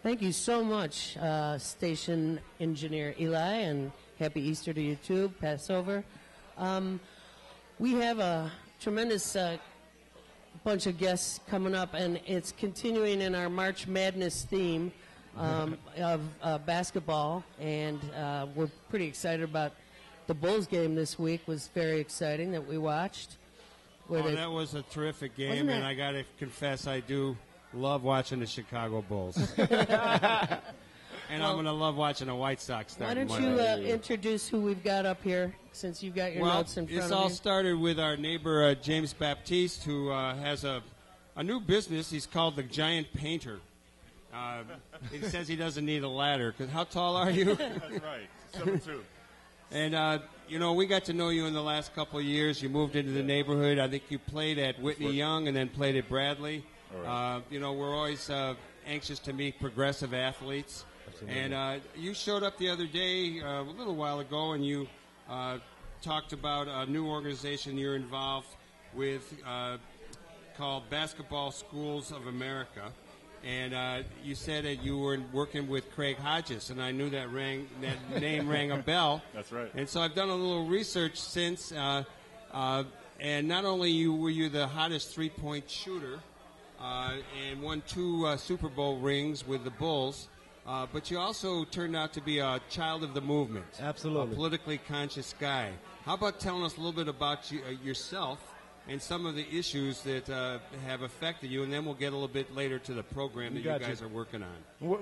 Thank you so much, station engineer Eli, and happy Easter to you too, Passover. We have a tremendous bunch of guests coming up, and it's continuing in our March Madness theme of basketball, and we're pretty excited about the Bulls game this week. Was very exciting that we watched. That was a terrific game, and I got to confess, I do love watching the Chicago Bulls. And I'm going to love watching the White Sox start. Why don't you introduce who we've got up here, since you've got your notes in front of you? This all started with our neighbor, James Bap-teest, who has a new business. He's called the Giant Painter. He says he doesn't need a ladder, because how tall are you? That's right, 7'2". And, we got to know you in the last couple of years. You moved into the neighborhood. I think you played at Whitney Young and then played at Bradley. Right. We're always anxious to meet progressive athletes. Absolutely. And you showed up the other day, a little while ago, and you talked about a new organization you're involved with called Basketball Schools of America. And you said that you were working with Craig Hodges, and I knew that name rang a bell. That's right. And so I've done a little research since, and not only were you the hottest three-point shooter and won 2 Super Bowl rings with the Bulls, but you also turned out to be a child of the movement. Absolutely. A politically conscious guy. How about telling us a little bit about yourself and some of the issues that have affected you, and then we'll get a little bit later to the program that you guys are working on.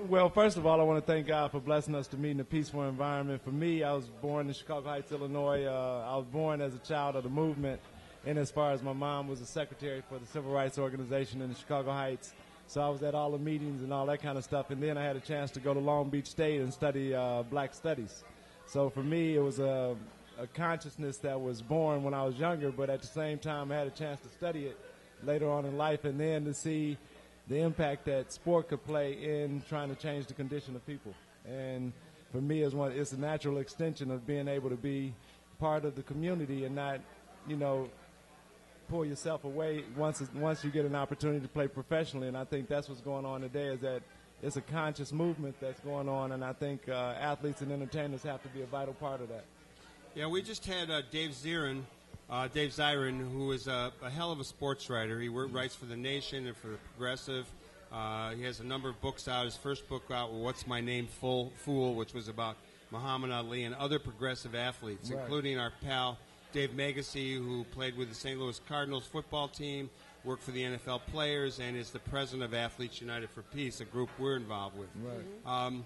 Well, first of all, I want to thank God for blessing us to meet in a peaceful environment. For me, I was born in Chicago Heights, Illinois. I was born as a child of the movement, and as far as my mom was a secretary for the Civil Rights Organization in the Chicago Heights, so I was at all the meetings and all that kind of stuff, and then I had a chance to go to Long Beach State and study black studies. So for me, it was a consciousness that was born when I was younger, but at the same time I had a chance to study it later on in life, and then to see the impact that sport could play in trying to change the condition of people. And for me, it's a natural extension of being able to be part of the community and not, pull yourself away once you get an opportunity to play professionally. And I think that's what's going on today, is that it's a conscious movement that's going on, and I think athletes and entertainers have to be a vital part of that. Yeah, we just had Dave Zirin, who is a hell of a sports writer. He writes for The Nation and for The Progressive. He has a number of books out. His first book out, What's My Name, Fool, which was about Muhammad Ali and other progressive athletes, right, including our pal Dave Megacy, who played with the St. Louis Cardinals football team, worked for the NFL players, and is the president of Athletes United for Peace, a group we're involved with. Right.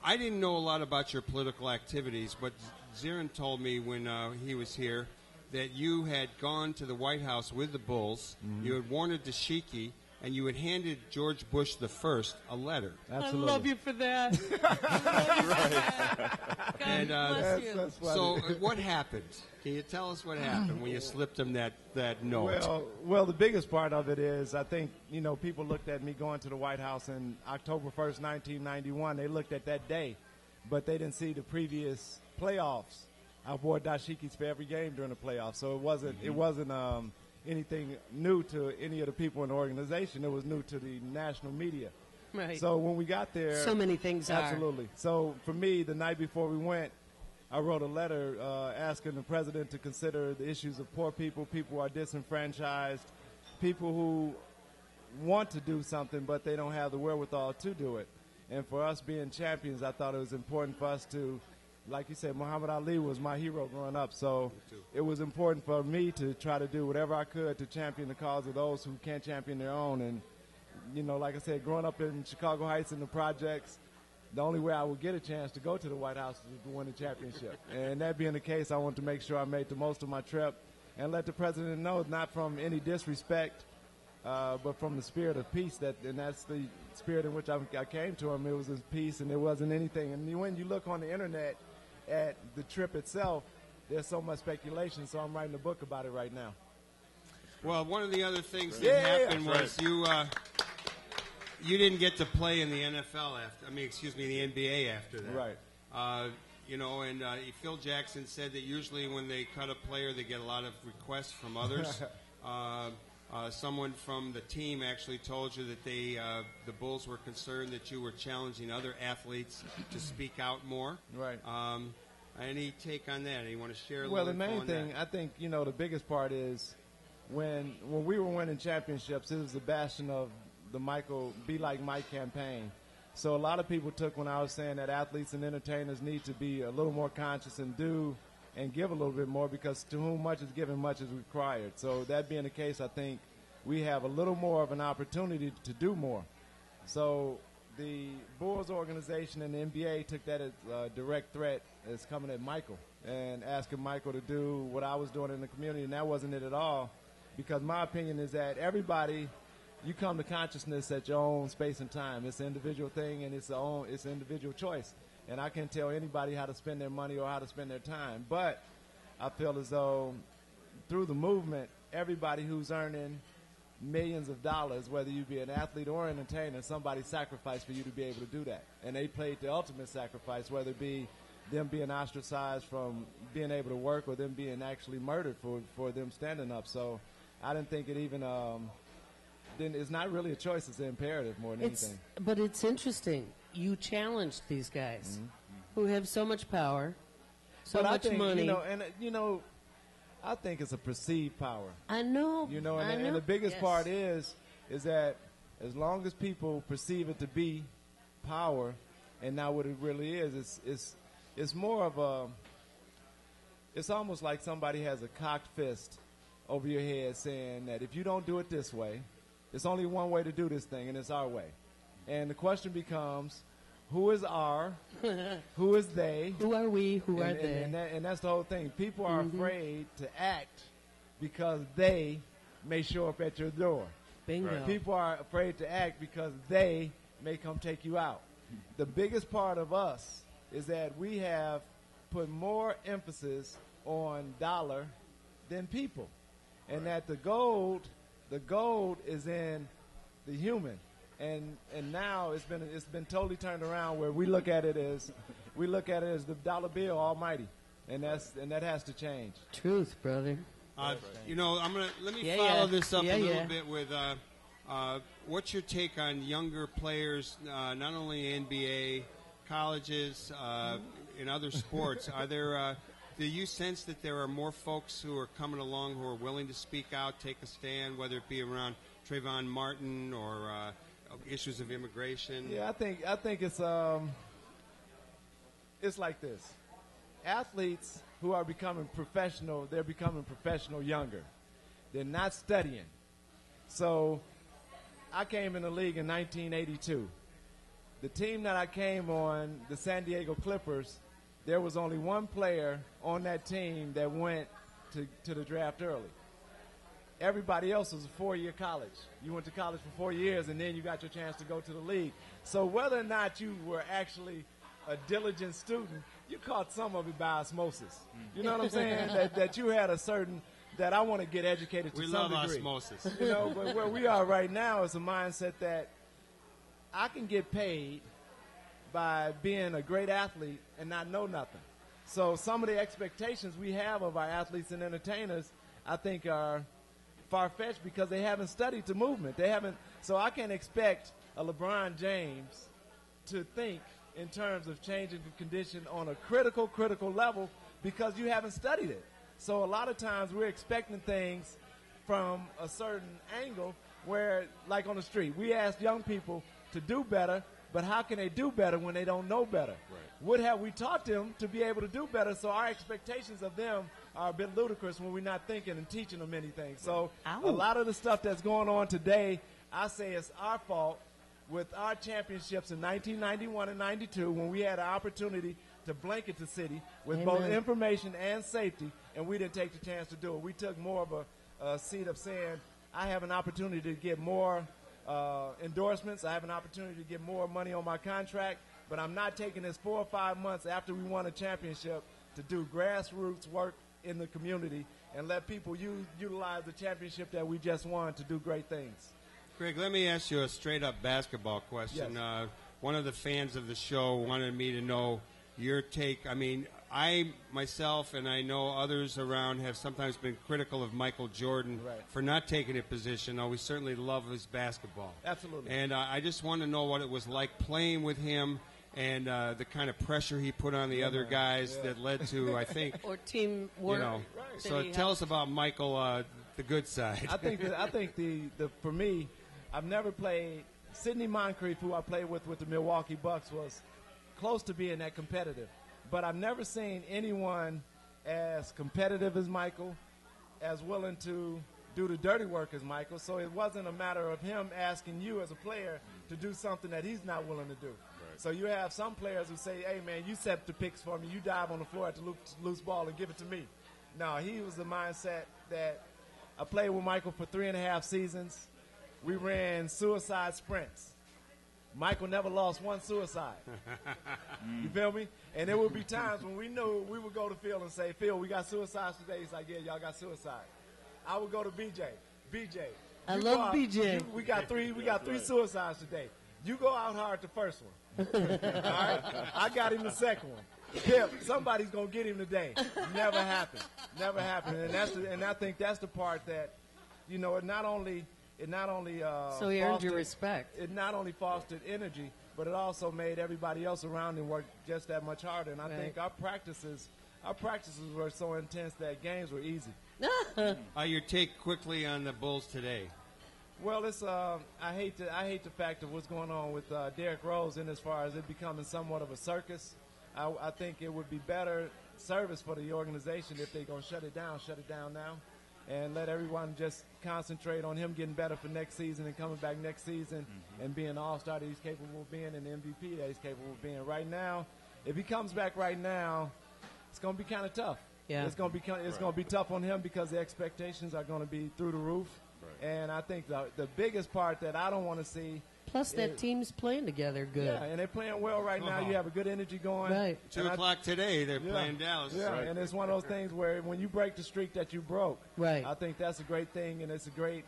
I didn't know a lot about your political activities, but Zirin told me when he was here that you had gone to the White House with the Bulls, you had worn a dashiki, and you had handed George Bush the First a letter. Absolutely. I love you for that. And that's so what happened? Can you tell us what happened when you slipped him that note? Well, the biggest part of it is, I think, people looked at me going to the White House in October 1st, 1991. They looked at that day, but they didn't see the previous playoffs. I wore dashikis for every game during the playoffs, so it wasn't anything new to any of the people in the organization. It was new to the national media. Right. So when we got there, so many things absolutely. So for me, the night before we went, I wrote a letter asking the president to consider the issues of poor people, people who are disenfranchised, people who want to do something but they don't have the wherewithal to do it. And for us being champions, I thought it was important for us to, like you said, Muhammad Ali was my hero growing up, so it was important for me to try to do whatever I could to champion the cause of those who can't champion their own. And, like I said, growing up in Chicago Heights in the projects, the only way I would get a chance to go to the White House is to win the championship. And that being the case, I wanted to make sure I made the most of my trip and let the president know, not from any disrespect, but from the spirit of peace. And that's the spirit in which I came to him. It was his peace, and it wasn't anything. And when you look on the Internet at the trip itself, there's so much speculation, so I'm writing a book about it right now. Well, one of the other things that happened was you didn't get to play in the NFL the NBA after that. Right. And Phil Jackson said that usually when they cut a player, they get a lot of requests from others. someone from the team actually told you that the Bulls were concerned that you were challenging other athletes to speak out more. Right. Any take on that? You want to share a Well, little the main on thing, that? I think, the biggest part is when we were winning championships, it was the bastion of the Michael Be Like Mike campaign. So a lot of people took when I was saying that athletes and entertainers need to be a little more conscious and do and give a little bit more, because to whom much is given, much is required. So that being the case, I think we have a little more of an opportunity to do more. So the Bulls organization and the NBA took that as a direct threat as coming at Michael and asking Michael to do what I was doing in the community, and that wasn't it at all, because my opinion is that everybody, you come to consciousness at your own space and time. It's an individual thing, and it's an individual choice. And I can't tell anybody how to spend their money or how to spend their time. But I feel as though through the movement, everybody who's earning millions of dollars, whether you be an athlete or an entertainer, somebody sacrificed for you to be able to do that. And they played the ultimate sacrifice, whether it be them being ostracized from being able to work or them being actually murdered for them standing up. So I didn't think it even then it's not really a choice, it's an imperative more than anything. But it's interesting. You challenged these guys who have so much power, so but much I think, money. I think it's a perceived power. I know. And the biggest Yes. part is that as long as people perceive it to be power and not what it really is, it's more of it's almost like somebody has a cocked fist over your head saying that if you don't do it this way, there's only one way to do this thing, and it's our way. And the question becomes, who is our? Who is they? Who are we? Who are they? And that's the whole thing. People are afraid to act because they may show up at your door. Bingo. Right. People are afraid to act because they may come take you out. The biggest part of us is that we have put more emphasis on dollar than people. And that the gold is in the human. And now it's been totally turned around where we look at it as the dollar bill almighty. And that has to change. Truth, brother. Let me Yeah, follow yeah. this up Yeah, a little yeah. bit with what's your take on younger players, not only NBA, colleges, in other sports? Are there do you sense that there are more folks who are coming along who are willing to speak out, take a stand, whether it be around Trayvon Martin or issues of immigration? Yeah, I think it's like this. Athletes who are becoming professional, they're becoming professional younger. They're not studying. So I came in the league in 1982. The team that I came on, the San Diego Clippers, there was only one player on that team that went to the draft early. Everybody else was a 4-year college. You went to college for 4 years, and then you got your chance to go to the league. So whether or not you were actually a diligent student, you caught some of it by osmosis. You know what I'm saying? that you had a certain, that I want to get educated to We some love degree. osmosis. But where we are right now is a mindset that I can get paid by being a great athlete and not know nothing. So some of the expectations we have of our athletes and entertainers, I think, are far-fetched because they haven't studied the movement. They haven't. So I can't expect a LeBron James to think in terms of changing the condition on a critical level because you haven't studied it. So a lot of times we're expecting things from a certain angle where, like on the street, we ask young people to do better, but how can they do better when they don't know better? Right. What have we taught them to be able to do better? So our expectations of them are a bit ludicrous when we're not thinking and teaching them anything. So Ow. a lot of the stuff that's going on today, I say it's our fault with our championships in 1991 and 92 when we had an opportunity to blanket the city with both Amen. information and safety, and we didn't take the chance to do it. We took more of a seat of saying, I have an opportunity to get more endorsements. I have an opportunity to get more money on my contract, but I'm not taking this 4 or 5 months after we won a championship to do grassroots work in the community and let people utilize the championship that we just won to do great things. Greg, let me ask you a straight-up basketball question. Yes. One of the fans of the show wanted me to know your take. I mean, I myself and I know others around have sometimes been critical of Michael Jordan for not taking a position, though we certainly love his basketball. Absolutely. And I just want to know what it was like playing with him and the kind of pressure he put on the other guys that led to, I think, or teamwork. So tell us about Michael, the good side. I think the for me, I've never played Sidney Moncrief, who I played with the Milwaukee Bucks, was close to being that competitive. But I've never seen anyone as competitive as Michael, as willing to do the dirty work as Michael. So it wasn't a matter of him asking you as a player to do something that he's not willing to do. Right. So you have some players who say, hey, man, you set the picks for me. You dive on the floor at the loose ball and give it to me. No, he was the mindset that I played with Michael for 3.5 seasons. We ran suicide sprints. Michael never lost one suicide. You feel me? And there would be times when we knew we would go to Phil and say, Phil, we got suicides today. He's like, yeah, y'all got suicide. I would go to BJ. BJ. I love BJ. We got three suicides today. You go out hard the first one. All right? I got him the second one. Pip, somebody's going to get him today. Never happened. Never happened. And I think that's the part that, you know, it not only so he earned your respect. It not only fostered energy, but it also made everybody else around him work just that much harder. And I think our practices were so intense that games were easy. Your take quickly on the Bulls today. Well, it's I hate the fact of what's going on with Derrick Rose, in as far as it becoming somewhat of a circus. I think it would be better service for the organization if they're going to shut it down now, and let everyone just concentrate on him getting better for next season and coming back next season and being the all-star that he's capable of being and the MVP that he's capable of being. Right now, if he comes back right now, it's going to be kind of tough. Yeah. It's going to be tough on him because the expectations are going to be through the roof. Right. And I think the biggest part that I don't want to see. Plus, that team's playing together good. Yeah, and they're playing well right now. You have a good energy going. Right. 2 o'clock today, they're playing Dallas. Yeah, right. And it's one of those things where when you break the streak that you broke, right. I think that's a great thing, and it's great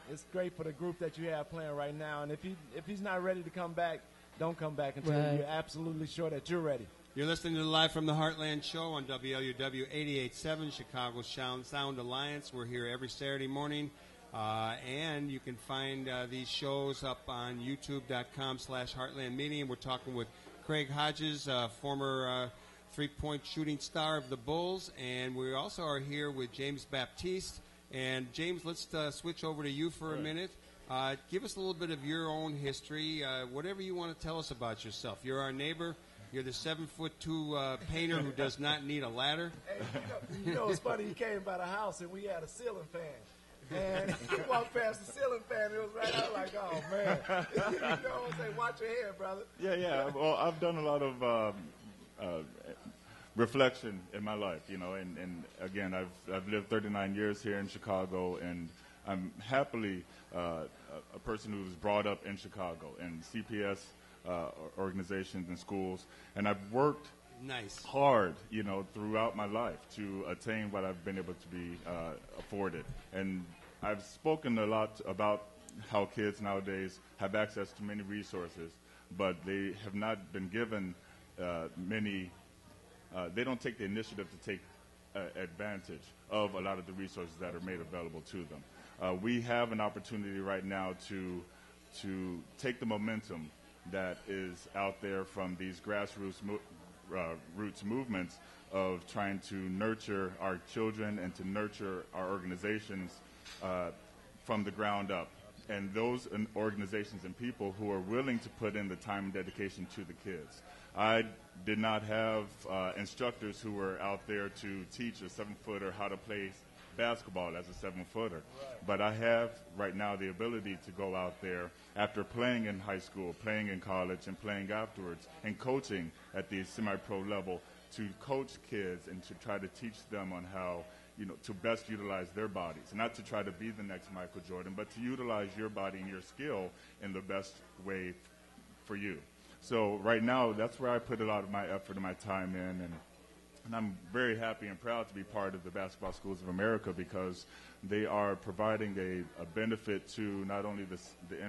for the group that you have playing right now. And if he's not ready to come back, don't come back until you're absolutely sure that you're ready. You're listening to the Live from the Heartland show on WLUW 88.7, Chicago Sound Alliance. We're here every Saturday morning. And you can find these shows up on youtube.com/Heartland Media. We're talking with Craig Hodges, former three-point shooting star of the Bulls. And we also are here with James Bap-teest. And, James, let's switch over to you for a minute. Give us a little bit of your own history, whatever you want to tell us about yourself. You're our neighbor. You're the 7'2" painter who does not need a ladder. Hey, you know, it's funny. He came by the house, and we had a ceiling fan. And he walked past the ceiling fan, and it was right out like, oh, man. You know what I'm saying? Watch your head, brother. Yeah. Well, I've done a lot of reflection in my life, you know, and again, I've lived 39 years here in Chicago, and I'm happily a person who was brought up in Chicago in CPS organizations and schools, and I've worked hard, you know, throughout my life to attain what I've been able to be afforded. And I've spoken a lot about how kids nowadays have access to many resources, but they have not been given many. They don't take the initiative to take advantage of a lot of the resources that are made available to them. We have an opportunity right now to take the momentum that is out there from these grassroots roots movements of trying to nurture our children and to nurture our organizations from the ground up. And those organizations and people who are willing to put in the time and dedication to the kids. I did not have instructors who were out there to teach a 7-footer how to play basketball as a 7-footer. Right. But I have right now the ability to go out there after playing in high school, playing in college, and playing afterwards, and coaching at the semi-pro level to coach kids and to try to teach them on how, you know, to best utilize their bodies. Not to try to be the next Michael Jordan, but to utilize your body and your skill in the best way for you. So right now, that's where I put a lot of my effort and my time in, and I'm very happy and proud to be part of the Basketball Schools of America because they are providing a benefit to not only the